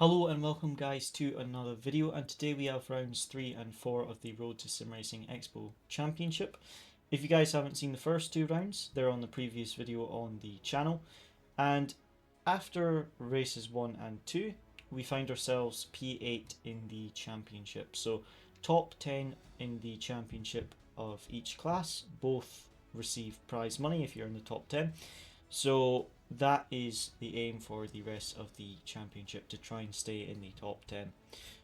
Hello and welcome guys to another video, and today we have rounds 3 and 4 of the Road to SimExpo Championship. If you guys haven't seen the first two rounds, they're on the previous video on the channel. And after races 1 and 2, we find ourselves P8 in the championship. So top 10 in the championship of each class, both receive prize money if you're in the top 10. So that is the aim for the rest of the championship, to try and stay in the top 10.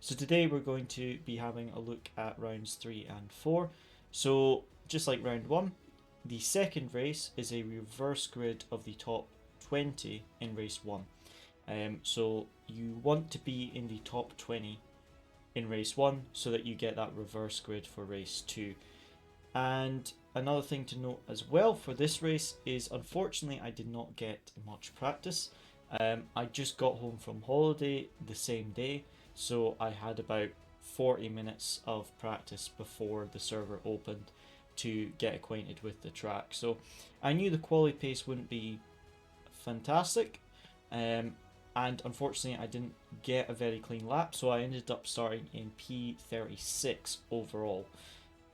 So today we're going to be having a look at rounds 3 and 4. So just like round 1, the second race is a reverse grid of the top 20 in race 1. So you want to be in the top 20 in race 1 so that you get that reverse grid for race 2. And another thing to note as well for this race is, unfortunately, I did not get much practice. I just got home from holiday the same day, so I had about 40 minutes of practice before the server opened to get acquainted with the track. So I knew the quali pace wouldn't be fantastic, and unfortunately I didn't get a very clean lap, so I ended up starting in P36 overall.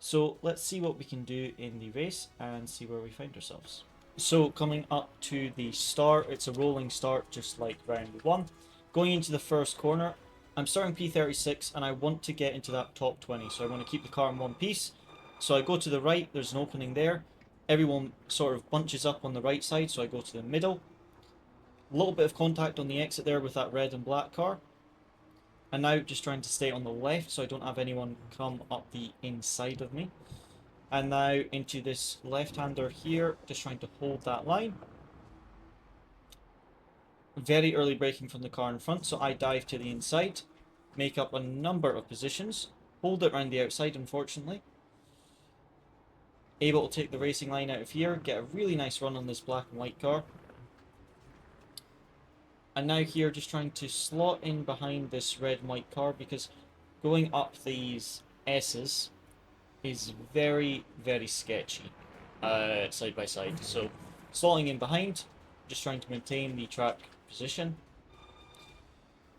So let's see what we can do in the race and see where we find ourselves. So coming up to the start, it's a rolling start just like round 1. Going into the first corner, I'm starting P36 and I want to get into that top 20, so I want to keep the car in one piece. So I go to the right, there's an opening there. Everyone sort of bunches up on the right side, so I go to the middle. A little bit of contact on the exit there with that red and black car. And now just trying to stay on the left so I don't have anyone come up the inside of me. And now into this left-hander here, just trying to hold that line. Very early braking from the car in front, so I dive to the inside, make up a number of positions, hold it around the outside unfortunately. Able to take the racing line out of here, get a really nice run on this black and white car. And now here just trying to slot in behind this red and white car, because going up these S's is very, very sketchy side by side. So slotting in behind, just trying to maintain the track position.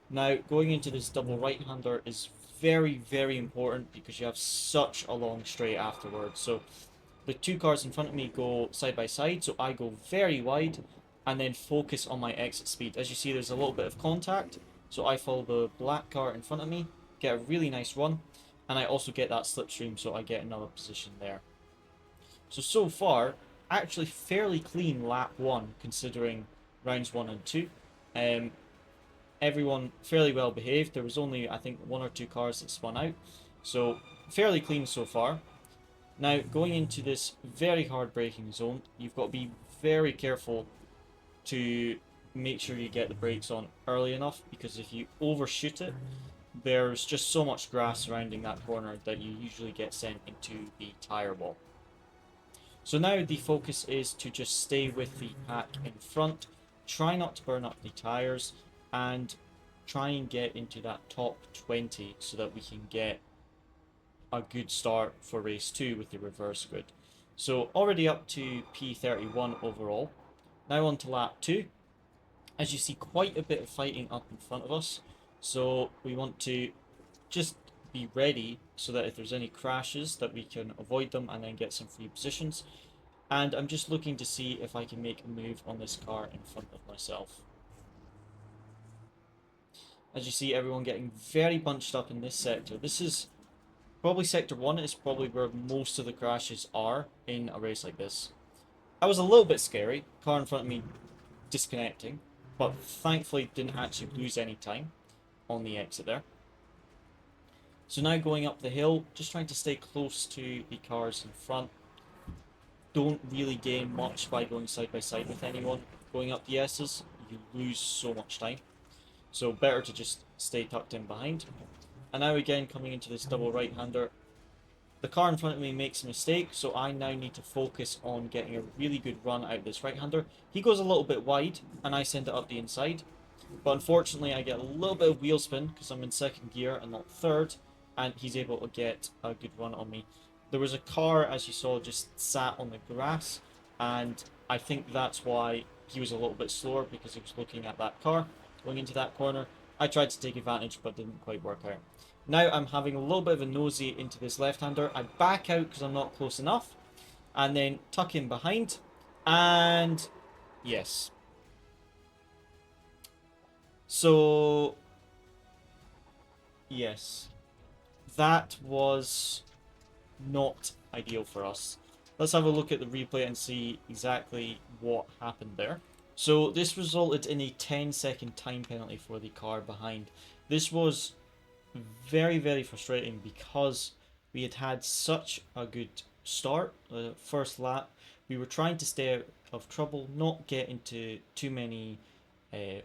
Now going into this double right-hander is very, very important because you have such a long straight afterwards. So the two cars in front of me go side by side, so I go very wide and then focus on my exit speed. As you see, there's a little bit of contact, so I follow the black car in front of me, get a really nice run, and I also get that slipstream, so I get another position there. So far, actually fairly clean lap 1, considering rounds 1 and 2. Everyone fairly well behaved. There was only, I think, 1 or 2 cars that spun out, so fairly clean so far. Now, going into this very hard braking zone, you've got to be very careful to make sure you get the brakes on early enough, because if you overshoot it, there's just so much grass surrounding that corner that you usually get sent into the tire wall. So now the focus is to just stay with the pack in front, try not to burn up the tires, and try and get into that top 20 so that we can get a good start for race 2 with the reverse grid. So already up to P31 overall. Now on to lap 2. As you see, quite a bit of fighting up in front of us, so we want to just be ready so that if there's any crashes that we can avoid them and then get some free positions. And I'm just looking to see if I can make a move on this car in front of myself. As you see, everyone getting very bunched up in this sector. This is probably sector 1, is probably where most of the crashes are in a race like this. That was a little bit scary, car in front of me disconnecting, but thankfully didn't actually lose any time on the exit there. So now going up the hill, just trying to stay close to the cars in front. Don't really gain much by going side by side with anyone. Going up the S's, you lose so much time. So better to just stay tucked in behind. And now again, coming into this double right-hander, the car in front of me makes a mistake, so I now need to focus on getting a really good run out of this right-hander. He goes a little bit wide, and I send it up the inside. But unfortunately, I get a little bit of wheel spin because I'm in second gear and not third, and he's able to get a good run on me. There was a car, as you saw, just sat on the grass, and I think that's why he was a little bit slower, because he was looking at that car going into that corner. I tried to take advantage, but didn't quite work out. Now I'm having a little bit of a nosy into this left-hander. I back out because I'm not close enough, and then tuck in behind, and yes. So, yes, that was not ideal for us. Let's have a look at the replay and see exactly what happened there. So this resulted in a 10-second time penalty for the car behind. This was very, very frustrating because we had had such a good start, first lap. We were trying to stay out of trouble, not get into too many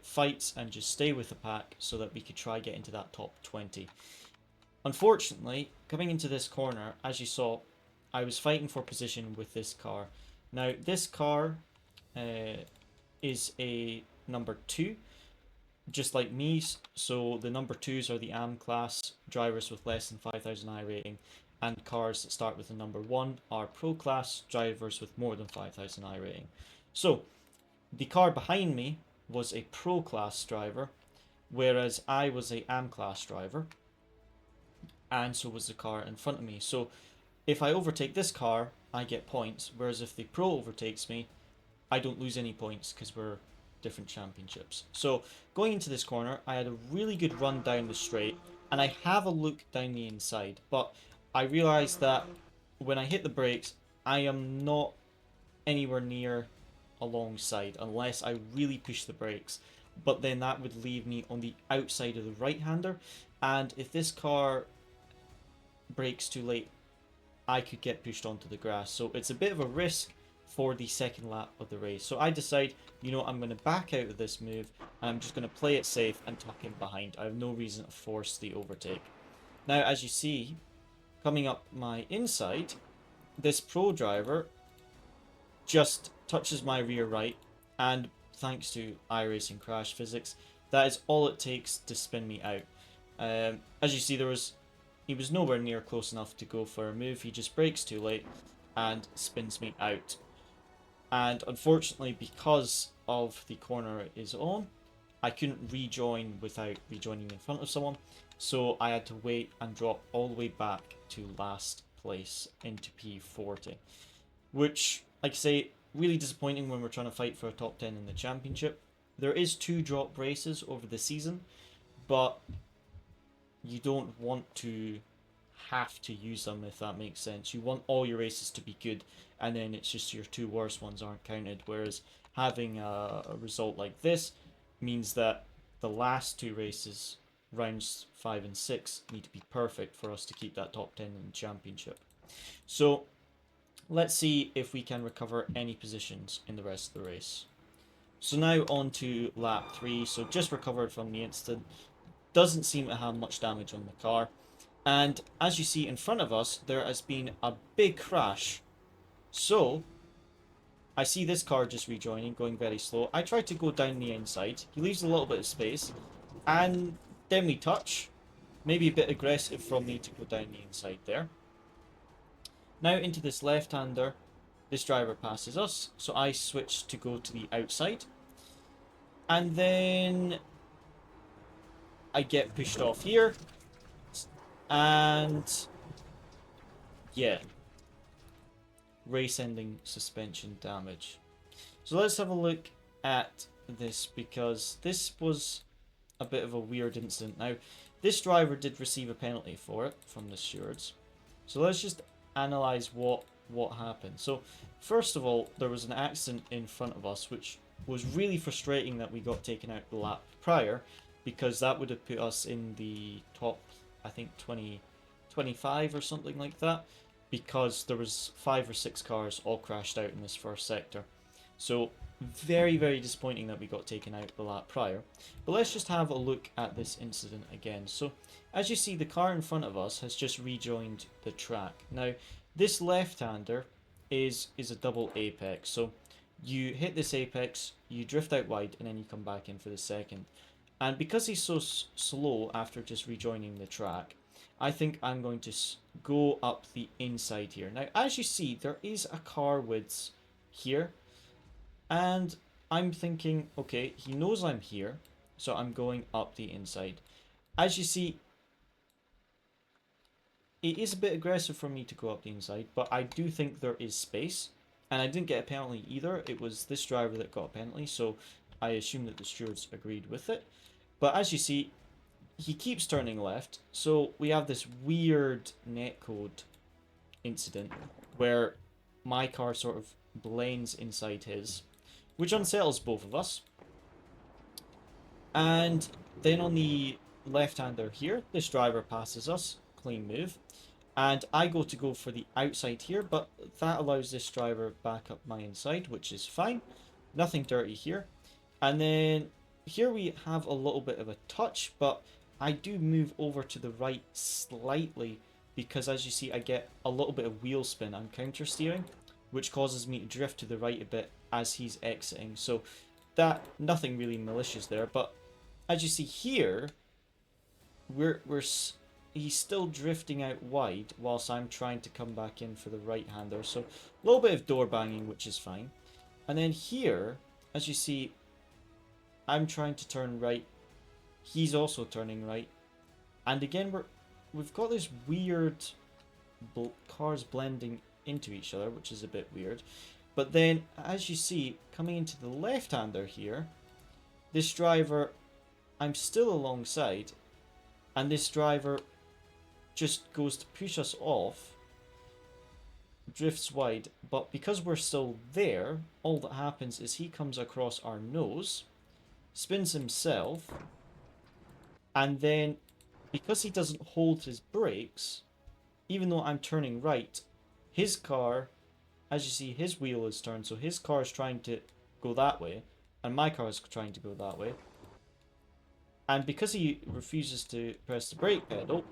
fights, and just stay with the pack so that we could try get into that top 20. Unfortunately, coming into this corner, as you saw, I was fighting for position with this car. Now, this car is a number 2, just like me, so the number 2s are the AM class drivers with less than 5,000 I rating, and cars that start with the number 1 are Pro class drivers with more than 5,000 I rating. So, the car behind me was a Pro class driver, whereas I was a AM class driver, and so was the car in front of me. So, if I overtake this car, I get points, whereas if the Pro overtakes me, I don't lose any points because we're different championships. So going into this corner, I had a really good run down the straight, and I have a look down the inside, but I realised that when I hit the brakes, I am not anywhere near alongside unless I really push the brakes. But then that would leave me on the outside of the right-hander, and if this car brakes too late, I could get pushed onto the grass. So it's a bit of a risk for the second lap of the race. So I decide, you know, I'm going to back out of this move, and I'm just going to play it safe and tuck in behind. I have no reason to force the overtake. Now, as you see, coming up my inside, this Pro driver just touches my rear right, and thanks to iRacing crash physics, that is all it takes to spin me out. As you see, he was nowhere near close enough to go for a move. He just brakes too late and spins me out. And unfortunately, because of the corner is on, I couldn't rejoin without rejoining in front of someone. So I had to wait and drop all the way back to last place into P40. Which, like I say, really disappointing when we're trying to fight for a top 10 in the championship. There is 2 drop races over the season, but you don't want to have to use them, if that makes sense. You want all your races to be good, and then it's just your 2 worst ones aren't counted, whereas having a result like this means that the last 2 races, rounds 5 and 6, need to be perfect for us to keep that top 10 in the championship. So let's see if we can recover any positions in the rest of the race. So now on to lap 3, so just recovered from the incident. Doesn't seem to have much damage on the car. And as you see in front of us, there has been a big crash. So I see this car just rejoining, going very slow. I try to go down the inside. He leaves a little bit of space. And then we touch. Maybe a bit aggressive from me to go down the inside there. Now into this left-hander. This driver passes us. So I switch to go to the outside. And then I get pushed off here. And yeah, race-ending suspension damage. So let's have a look at this, because this was a bit of a weird incident. Now, this driver did receive a penalty for it from the stewards. So let's just analyze what happened. So first of all, there was an accident in front of us, which was really frustrating that we got taken out the lap prior, because that would have put us in the top, I think 25 or something like that, because there was 5 or 6 cars all crashed out in this first sector. So very, very disappointing that we got taken out the lap prior. But let's just have a look at this incident again. So as you see, the car in front of us has just rejoined the track. Now this left-hander is a double apex, so you hit this apex, you drift out wide, and then you come back in for the second. And because he's so slow after just rejoining the track, I think I'm going to go up the inside here. Now, as you see, there is a car width here. And I'm thinking, okay, he knows I'm here. So I'm going up the inside. As you see, it is a bit aggressive for me to go up the inside, but I do think there is space. And I didn't get a penalty either. It was this driver that got a penalty, so I assume that the stewards agreed with it. But as you see, he keeps turning left, so we have this weird netcode incident where my car sort of blends inside his, which unsettles both of us. And then on the left-hander here, this driver passes us, clean move. And I go for the outside here, but that allows this driver back up my inside, which is fine. Nothing dirty here. And then here we have a little bit of a touch, but I do move over to the right slightly because as you see, I get a little bit of wheel spin. I'm counter steering, which causes me to drift to the right a bit as he's exiting. So that, nothing really malicious there, but as you see here, he's still drifting out wide whilst I'm trying to come back in for the right-hander. So a little bit of door banging, which is fine. And then here, as you see, I'm trying to turn right. He's also turning right. And again, we've got this weird cars blending into each other, which is a bit weird. But then, as you see, coming into the left-hander here, this driver, I'm still alongside, and this driver just goes to push us off, drifts wide, but because we're still there, all that happens is he comes across our nose, spins himself, and then because he doesn't hold his brakes, even though I'm turning right, his car, as you see, his wheel is turned, so his car is trying to go that way, and my car is trying to go that way. And because he refuses to press the brake pedal,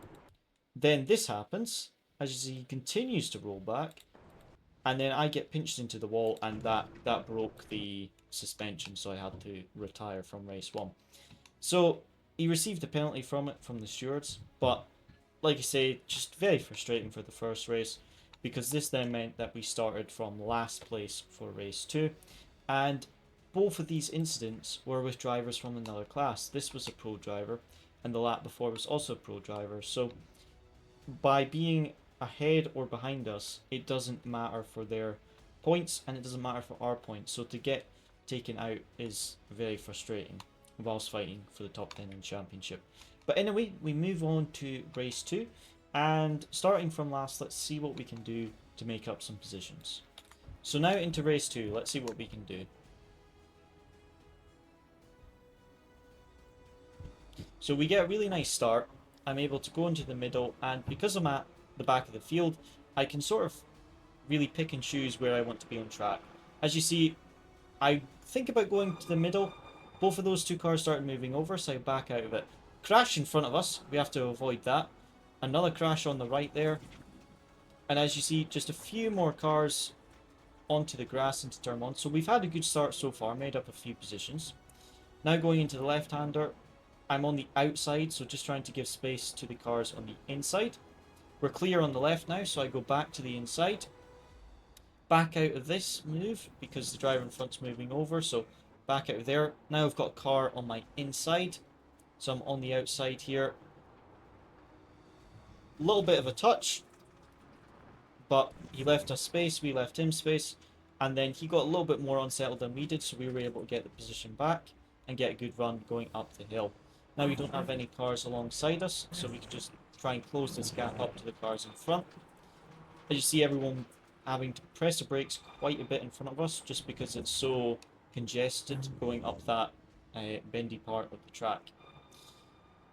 then this happens. As you see, he continues to roll back, and then I get pinched into the wall, and that broke the suspension, so I had to retire from race 1. So he received a penalty from it, from the stewards, but like I say, just very frustrating for the first race, because this then meant that we started from last place for race 2, and both of these incidents were with drivers from another class. This was a pro driver, and the lap before was also a pro driver, so by being ahead or behind us, it doesn't matter for their points, and it doesn't matter for our points, so to get taken out is very frustrating whilst fighting for the top 10 in the championship. But anyway, we move on to race 2, and starting from last, let's see what we can do to make up some positions. So now into race 2, let's see what we can do. So we get a really nice start. I'm able to go into the middle, and because I'm at the back of the field, I can sort of really pick and choose where I want to be on track. As you see, I think about going to the middle. Both of those two cars started moving over, so I back out of it. Crash in front of us, we have to avoid that. Another crash on the right there. And as you see, just a few more cars onto the grass into turn 1. So we've had a good start so far, made up a few positions. Now going into the left-hander, I'm on the outside, so just trying to give space to the cars on the inside. We're clear on the left now, so I go back to the inside. Back out of this move, because the driver in front's moving over, so back out of there. Now I've got a car on my inside, so I'm on the outside here. A little bit of a touch, but he left us space, we left him space, and then he got a little bit more unsettled than we did, so we were able to get the position back and get a good run going up the hill. Now we don't have any cars alongside us, so we can just try and close this gap up to the cars in front. As you see, everyone having to press the brakes quite a bit in front of us, just because it's so congested going up that bendy part of the track.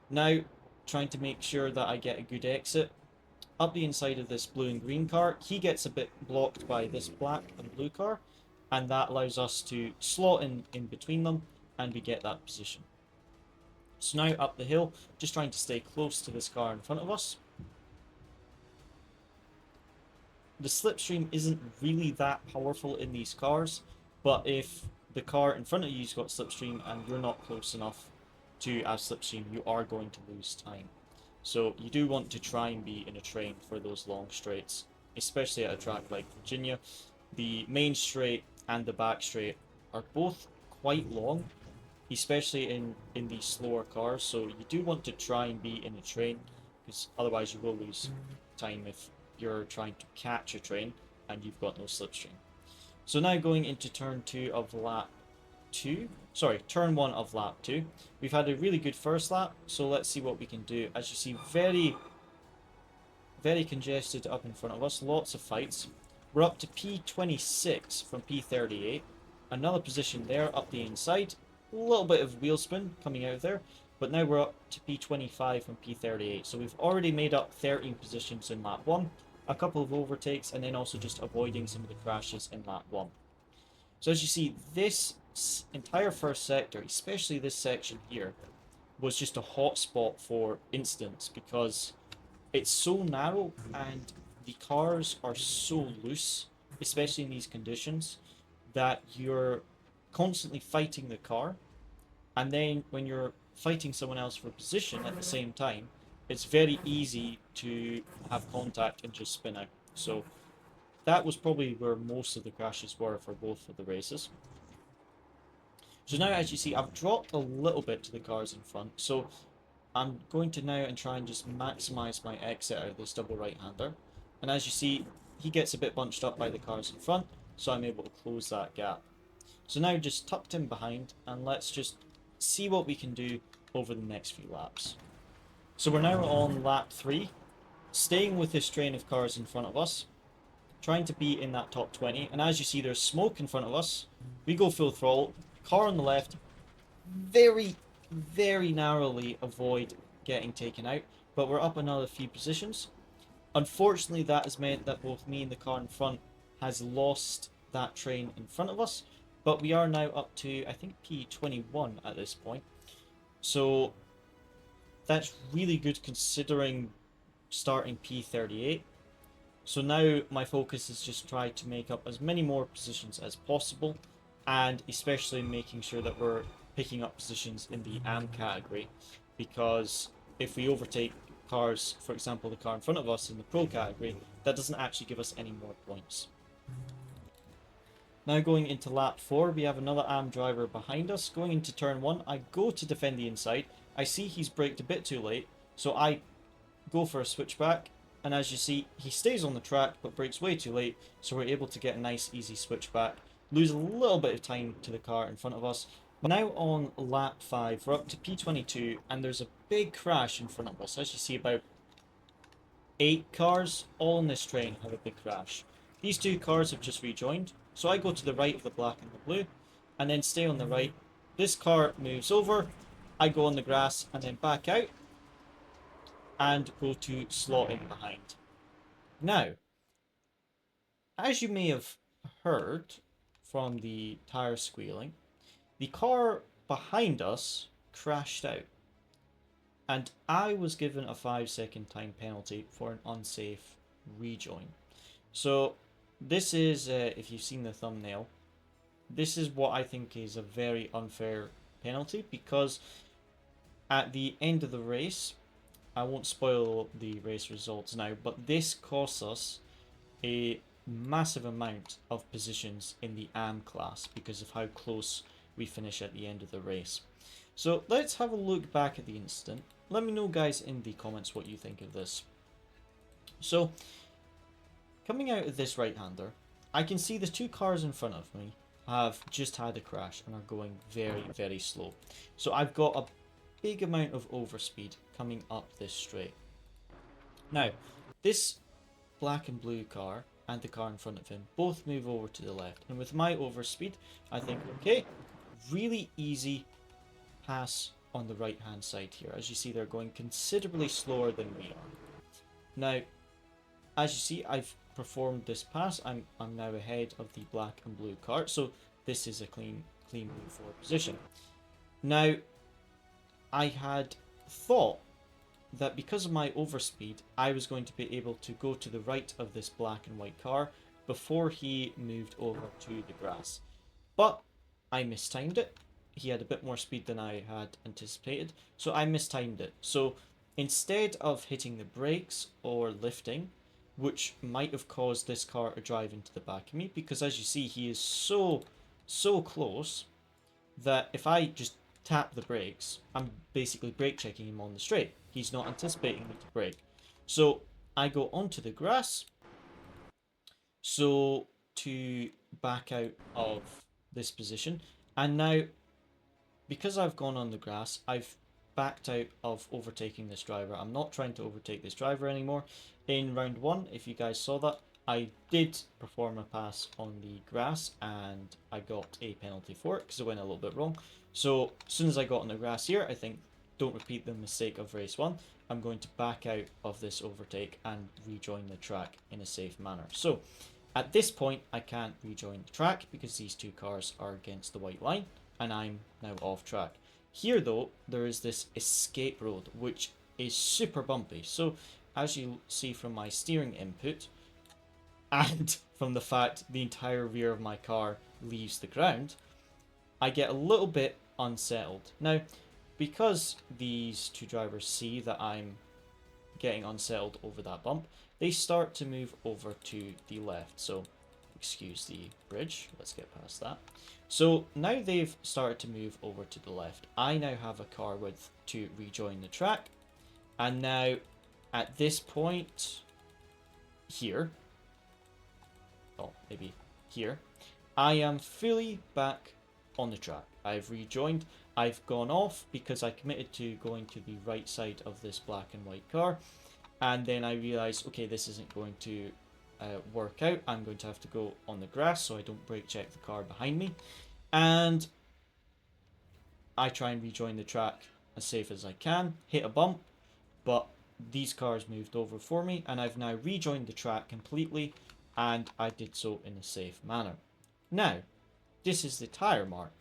Now, trying to make sure that I get a good exit. Up the inside of this blue and green car, he gets a bit blocked by this black and blue car, and that allows us to slot in between them, and we get that position. So now up the hill, just trying to stay close to this car in front of us. The slipstream isn't really that powerful in these cars, but if the car in front of you's got slipstream and you're not close enough to have slipstream, you are going to lose time. So you do want to try and be in a train for those long straights, especially at a track like Virginia. The main straight and the back straight are both quite long, especially in these slower cars. So you do want to try and be in a train, because otherwise you will lose time if you're trying to catch a train and you've got no slipstream. So now going into turn 2 of lap 2, sorry, turn 1 of lap 2. We've had a really good first lap, so let's see what we can do. As you see, very congested up in front of us, lots of fights. We're up to P26 from P38. Another position there up the inside. A little bit of wheel spin coming out of there. But now we're up to P25 from P38. So we've already made up 13 positions in lap 1. A couple of overtakes, and then also just avoiding some of the crashes in lap 1. So as you see, this entire first sector, especially this section here, was just a hot spot for incidents, because it's so narrow and the cars are so loose, especially in these conditions, that you're constantly fighting the car. And then when you're fighting someone else for position at the same time, it's very easy to have contact and just spin out. So that was probably where most of the crashes were for both of the races. So now, as you see, I've dropped a little bit to the cars in front. So I'm going to now and try and just maximize my exit out of this double right-hander. And as you see, he gets a bit bunched up by the cars in front, so I'm able to close that gap. So now just tucked in behind, and let's just see what we can do over the next few laps. So we're now on lap 3, staying with this train of cars in front of us, trying to be in that top 20. And as you see, there's smoke in front of us. We go full throttle, car on the left, very narrowly avoid getting taken out, but we're up another few positions. Unfortunately, that has meant that both me and the car in front has lost that train in front of us, but we are now up to, I think, P21 at this point. So that's really good considering starting P38. So now my focus is just try to make up as many more positions as possible, and especially making sure that we're picking up positions in the AM category, because if we overtake cars, for example the car in front of us in the Pro category, that doesn't actually give us any more points. Now going into lap 4, we have another AM driver behind us. Going into turn 1, I go to defend the inside. I see he's braked a bit too late, so I go for a switchback, and as you see, he stays on the track but brakes way too late, so we're able to get a nice easy switchback, lose a little bit of time to the car in front of us. Now on lap 5, we're up to P22, and there's a big crash in front of us. As you see, about 8 cars all in this train have a big crash. These 2 cars have just rejoined, so I go to the right of the black and the blue, and then stay on the right. This car moves over, I go on the grass, and then back out, and go to slot in behind. Now, as you may have heard from the tyre squealing, the car behind us crashed out, and I was given a 5-second time penalty for an unsafe rejoin. So this is, if you've seen the thumbnail, this is what I think is a very unfair penalty, because at the end of the race, I won't spoil the race results now, but this costs us a massive amount of positions in the AM class because of how close we finish at the end of the race. So let's have a look back at the incident. Let me know, guys, in the comments what you think of this. So coming out of this right-hander, I can see the 2 cars in front of me have just had a crash and are going very slow. So I've got a big amount of overspeed coming up this straight. Now, this black and blue car and the car in front of him both move over to the left, and with my overspeed, I think, okay, really easy pass on the right hand side here. As you see, they're going considerably slower than we are. Now, as you see, I've performed this pass. I'm now ahead of the black and blue car, so this is a clean move forward position. Now, I had thought that because of my overspeed, I was going to be able to go to the right of this black and white car before he moved over to the grass. But I mistimed it. He had a bit more speed than I had anticipated, so I mistimed it. So instead of hitting the brakes or lifting, which might have caused this car to drive into the back of me, because as you see, he is so close that if I just tap the brakes, I'm basically brake checking him on the straight. He's not anticipating me to brake. So I go onto the grass. So to back out of this position. And now, because I've gone on the grass, I've backed out of overtaking this driver. I'm not trying to overtake this driver anymore. In round 1, if you guys saw that, I did perform a pass on the grass and I got a penalty for it because I went a little bit wrong. So as soon as I got on the grass here, I think don't repeat the mistake of race 1. I'm going to back out of this overtake and rejoin the track in a safe manner. So at this point, I can't rejoin the track because these two cars are against the white line and I'm now off track. Here though, there is this escape road which is super bumpy. So as you see from my steering input and from the fact the entire rear of my car leaves the ground, I get a little bit unsettled. Now, because these two drivers see that I'm getting unsettled over that bump, they start to move over to the left. So excuse the bridge, let's get past that. So now they've started to move over to the left. I now have a car width to rejoin the track. And now at this point here, oh, maybe here, I am fully back on the track. I've rejoined. I've gone off because I committed to going to the right side of this black and white car. And then I realized, okay, this isn't going to work out. I'm going to have to go on the grass so I don't brake check the car behind me. And I try and rejoin the track as safe as I can, hit a bump, but these cars moved over for me and I've now rejoined the track completely and I did so in a safe manner. Now, this is the tire mark,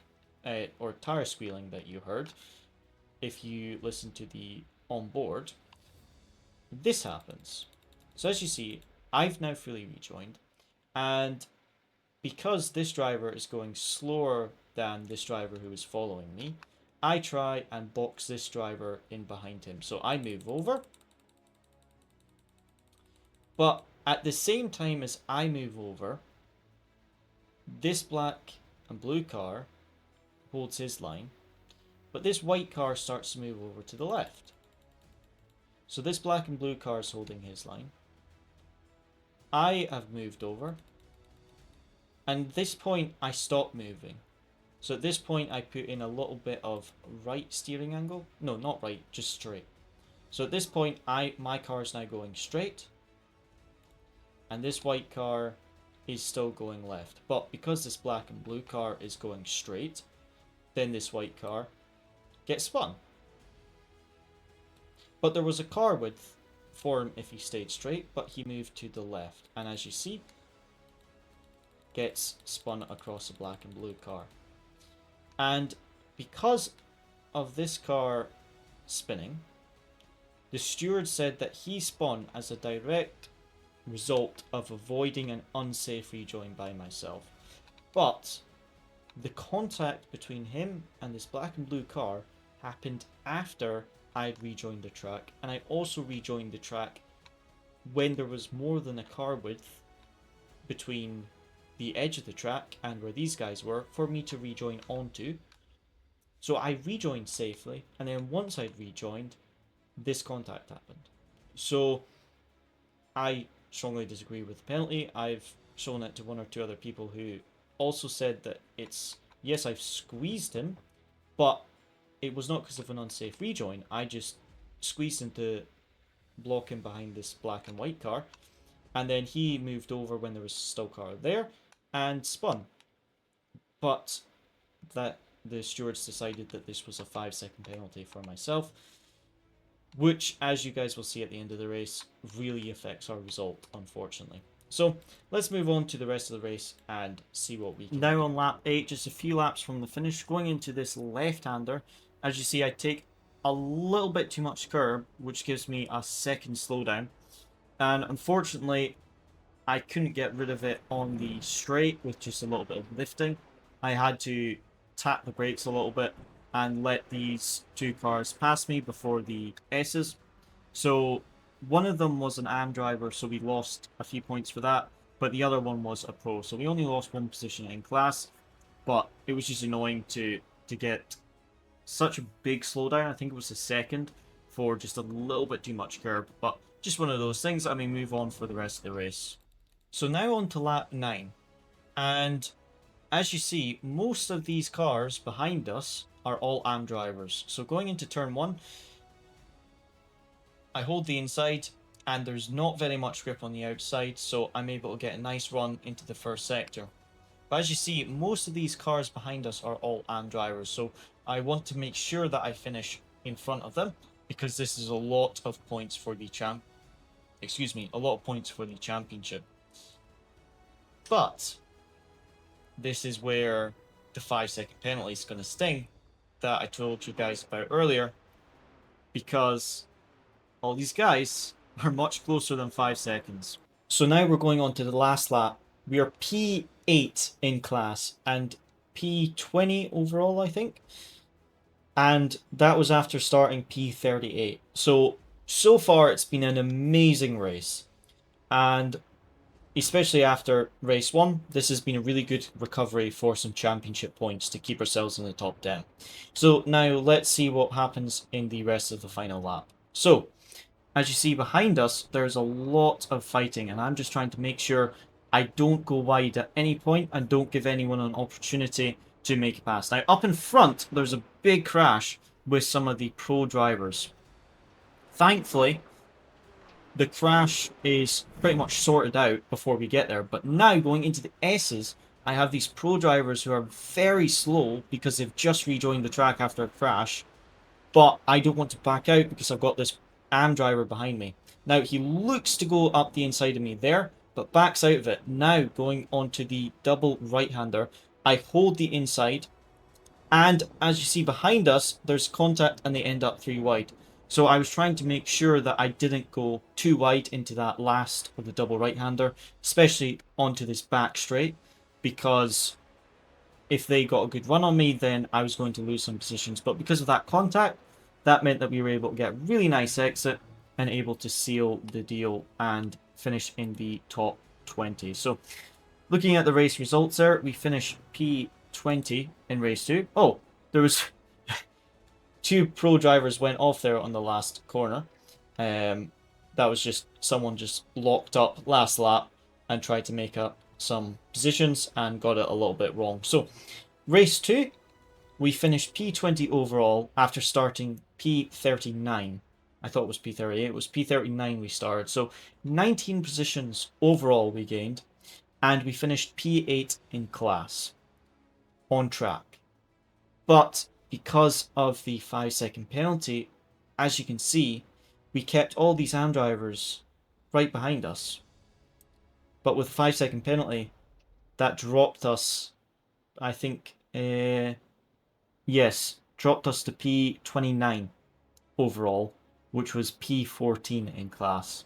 or tire squealing that you heard if you listen to the onboard. This happens. So as you see, I've now fully rejoined, and because this driver is going slower than this driver who is following me, I try and box this driver in behind him. So I move over, but at the same time as I move over, this black and blue car holds his line, but this white car starts to move over to the left. So this black and blue car is holding his line. I have moved over. And at this point, I stop moving. So at this point, I put in a little bit of right steering angle. No, not right, just straight. So at this point, my car is now going straight. And this white car is still going left. But because this black and blue car is going straight, then this white car gets spun. But there was a car width for him if he stayed straight, but he moved to the left. And as you see, gets spun across a black and blue car. And because of this car spinning, the steward said that he spun as a direct result of avoiding an unsafe rejoin by myself. But the contact between him and this black and blue car happened after I'd rejoined the track, and I also rejoined the track when there was more than a car width between the edge of the track and where these guys were for me to rejoin onto. So I rejoined safely, and then once I'd rejoined, this contact happened. So I strongly disagree with the penalty. I've shown it to one or two other people who also said that it's, yes, I've squeezed him, but it was not because of an unsafe rejoin. I just squeezed him to block him behind this black and white car, and then he moved over when there was still a car there and spun. But that the stewards decided that this was a 5-second penalty for myself, which, as you guys will see at the end of the race, really affects our result, unfortunately. So let's move on to the rest of the race and see what we can do. Now on lap 8, just a few laps from the finish, going into this left-hander. As you see, I take a little bit too much curb, which gives me a second slowdown. And unfortunately, I couldn't get rid of it on the straight with just a little bit of lifting. I had to tap the brakes a little bit and let these two cars pass me before the S's. So one of them was an AM driver, so we lost a few points for that, but the other one was a pro, so we only lost one position in class, but it was just annoying to get such a big slowdown. I think it was a second for just a little bit too much curb, but just one of those things. I may move on for the rest of the race. So now on to lap 9, and as you see, most of these cars behind us are all AM drivers. So going into turn 1, I hold the inside, and there's not very much grip on the outside, so I'm able to get a nice run into the first sector. But as you see, most of these cars behind us are all AM drivers, so I want to make sure that I finish in front of them, because this is a lot of points for the a lot of points for the championship. But this is where the 5-second penalty is going to sting that I told you guys about earlier, because all these guys are much closer than 5 seconds. So now we're going on to the last lap. We are P8 in class and P20 overall, I think. And that was after starting P38. So far it's been an amazing race. And especially after race 1, this has been a really good recovery for some championship points to keep ourselves in the top 10. So now let's see what happens in the rest of the final lap. So, as you see behind us, there's a lot of fighting, and I'm just trying to make sure I don't go wide at any point and don't give anyone an opportunity to make a pass. Now, up in front, there's a big crash with some of the pro drivers. Thankfully, the crash is pretty much sorted out before we get there, but now going into the S's, I have these pro drivers who are very slow because they've just rejoined the track after a crash, but I don't want to back out because I've got this AM driver behind me. Now, he looks to go up the inside of me there, but backs out of it. Now, going on to the double right-hander, I hold the inside, and as you see behind us, there's contact and they end up 3 wide. So I was trying to make sure that I didn't go too wide into that last of the double right-hander, especially onto this back straight, because if they got a good run on me, then I was going to lose some positions. But because of that contact, that meant that we were able to get a really nice exit and able to seal the deal and finish in the top 20. So looking at the race results there, we finished P20 in race 2. Oh, there was 2 pro drivers went off there on the last corner. That was just someone just locked up last lap and tried to make up some positions and got it a little bit wrong. So race 2, we finished P20 overall after starting P39. I thought it was P38. It was P39 we started. So 19 positions overall we gained. And we finished P8 in class. On track. But because of the 5-second penalty, as you can see, we kept all these AM drivers right behind us. But with the 5-second penalty, that dropped us, I think, yes, dropped us to P29 overall, which was P14 in class.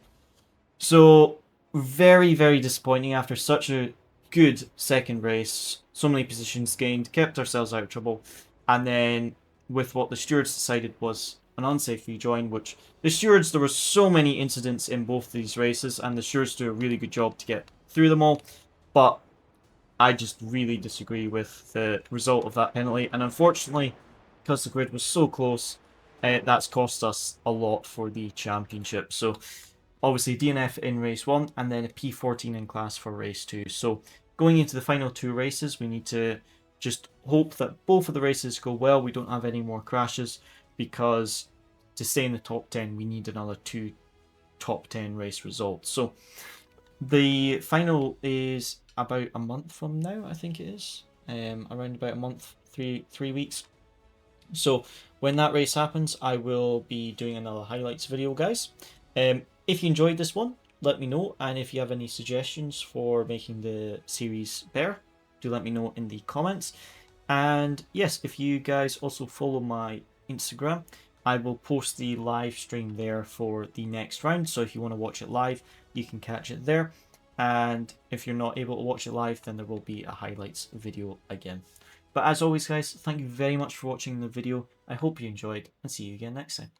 So, very, very disappointing after such a good second race. So many positions gained, kept ourselves out of trouble. And then with what the stewards decided was an unsafe rejoin, which the stewards, there were so many incidents in both these races, and the stewards do a really good job to get through them all. But I just really disagree with the result of that penalty. And unfortunately, because the grid was so close, that's cost us a lot for the championship. So obviously DNF in race 1 and then a P14 in class for race 2. So going into the final 2 races, we need to just hope that both of the races go well. We don't have any more crashes, because to stay in the top 10, we need another 2 top 10 race results. So the final is about a month from now, I think it is. Around about a month, three weeks. So when that race happens, I will be doing another highlights video, guys. If you enjoyed this one, let me know, and if you have any suggestions for making the series better, do let me know in the comments. And yes, if you guys also follow my Instagram, I will post the live stream there for the next round. So if you want to watch it live, you can catch it there. And if you're not able to watch it live, then there will be a highlights video again. But as always, guys, thank you very much for watching the video. I hope you enjoyed, and see you again next time.